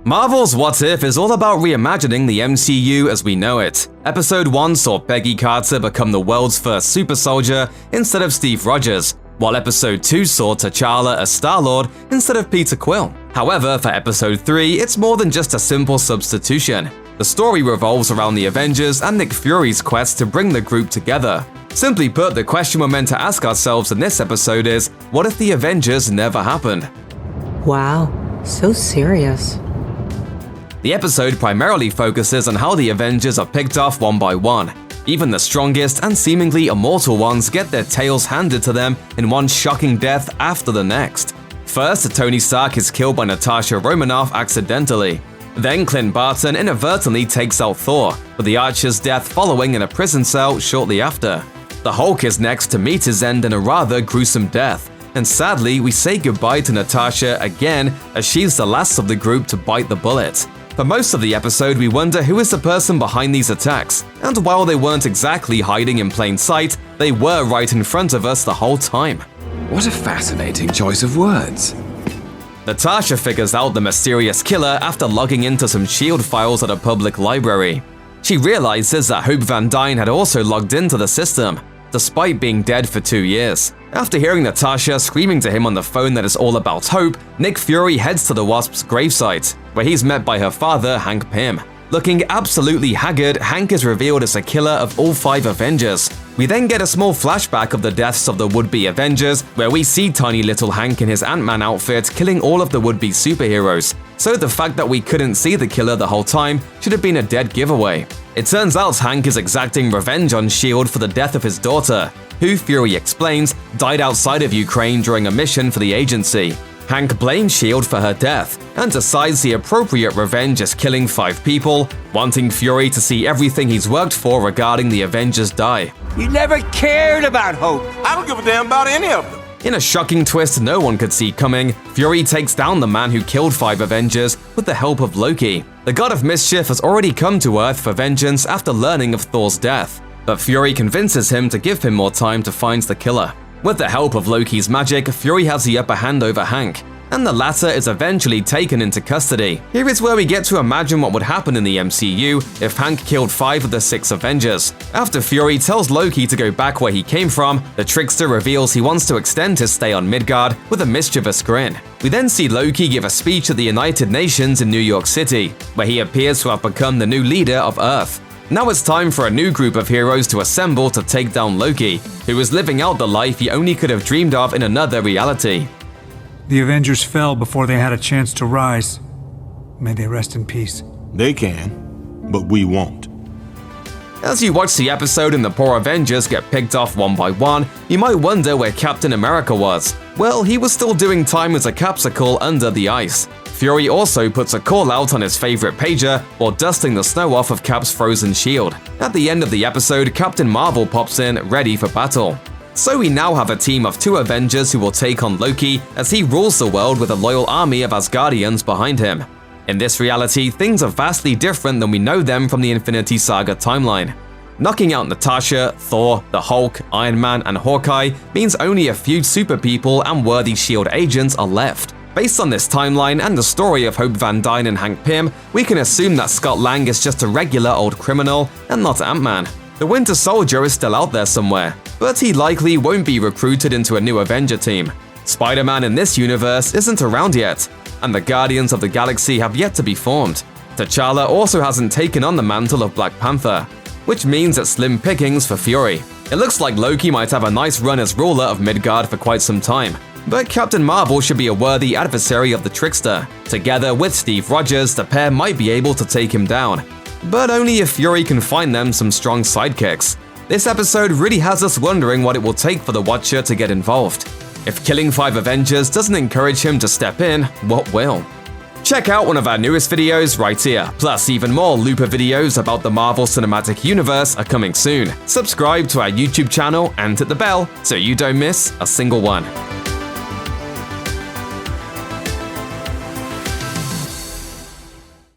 Marvel's What If is all about reimagining the MCU as we know it. Episode 1 saw Peggy Carter become the world's first super soldier instead of Steve Rogers, while Episode 2 saw T'Challa as Star-Lord instead of Peter Quill. However, for Episode 3, it's more than just a simple substitution. The story revolves around the Avengers and Nick Fury's quest to bring the group together. Simply put, the question we're meant to ask ourselves in this episode is, what if the Avengers never happened? Wow, so serious. The episode primarily focuses on how the Avengers are picked off one by one. Even the strongest and seemingly immortal ones get their tails handed to them in one shocking death after the next. First, Tony Stark is killed by Natasha Romanoff accidentally. Then Clint Barton inadvertently takes out Thor, with the Archer's death following in a prison cell shortly after. The Hulk is next to meet his end in a rather gruesome death, and sadly we say goodbye to Natasha again as she's the last of the group to bite the bullet. For most of the episode, we wonder who is the person behind these attacks, and while they weren't exactly hiding in plain sight, they were right in front of us the whole time. What a fascinating choice of words. Natasha figures out the mysterious killer after logging into some SHIELD files at a public library. She realizes that Hope Van Dyne had also logged into the system, despite being dead for 2 years. After hearing Natasha screaming to him on the phone that it's all about Hope, Nick Fury heads to the Wasp's gravesite, where he's met by her father, Hank Pym. Looking absolutely haggard, Hank is revealed as the killer of all 5 Avengers. We then get a small flashback of the deaths of the would-be Avengers, where we see tiny little Hank in his Ant-Man outfit killing all of the would-be superheroes. So the fact that we couldn't see the killer the whole time should have been a dead giveaway. It turns out Hank is exacting revenge on SHIELD for the death of his daughter, who, Fury explains, died outside of Ukraine during a mission for the agency. Hank blames SHIELD for her death and decides the appropriate revenge is killing 5 people, wanting Fury to see everything he's worked for regarding the Avengers die. You never cared about Hope. I don't give a damn about any of them. In a shocking twist no one could see coming, Fury takes down the man who killed 5 Avengers with the help of Loki. The god of mischief has already come to Earth for vengeance after learning of Thor's death, but Fury convinces him to give him more time to find the killer. With the help of Loki's magic, Fury has the upper hand over Hank, and the latter is eventually taken into custody. Here is where we get to imagine what would happen in the MCU if Hank killed 5 of the 6 Avengers. After Fury tells Loki to go back where he came from, the trickster reveals he wants to extend his stay on Midgard with a mischievous grin. We then see Loki give a speech at the United Nations in New York City, where he appears to have become the new leader of Earth. Now it's time for a new group of heroes to assemble to take down Loki, who is living out the life he only could have dreamed of in another reality. The Avengers fell before they had a chance to rise. May they rest in peace. They can, but we won't. As you watch the episode and the poor Avengers get picked off one by one, you might wonder where Captain America was. Well, he was still doing time as a capsicle under the ice. Fury also puts a call out on his favorite pager while dusting the snow off of Cap's frozen shield. At the end of the episode, Captain Marvel pops in, ready for battle. So we now have a team of 2 Avengers who will take on Loki as he rules the world with a loyal army of Asgardians behind him. In this reality, things are vastly different than we know them from the Infinity Saga timeline. Knocking out Natasha, Thor, the Hulk, Iron Man, and Hawkeye means only a few super people and worthy SHIELD agents are left. Based on this timeline and the story of Hope Van Dyne and Hank Pym, we can assume that Scott Lang is just a regular old criminal and not Ant-Man. The Winter Soldier is still out there somewhere, but he likely won't be recruited into a new Avenger team. Spider-Man in this universe isn't around yet, and the Guardians of the Galaxy have yet to be formed. T'Challa also hasn't taken on the mantle of Black Panther, which means it's slim pickings for Fury. It looks like Loki might have a nice run as ruler of Midgard for quite some time, but Captain Marvel should be a worthy adversary of the trickster. Together with Steve Rogers, the pair might be able to take him down, but only if Fury can find them some strong sidekicks. This episode really has us wondering what it will take for the Watcher to get involved. If killing 5 Avengers doesn't encourage him to step in, what will? Check out one of our newest videos right here, plus even more Looper videos about the Marvel Cinematic Universe are coming soon. Subscribe to our YouTube channel and hit the bell so you don't miss a single one.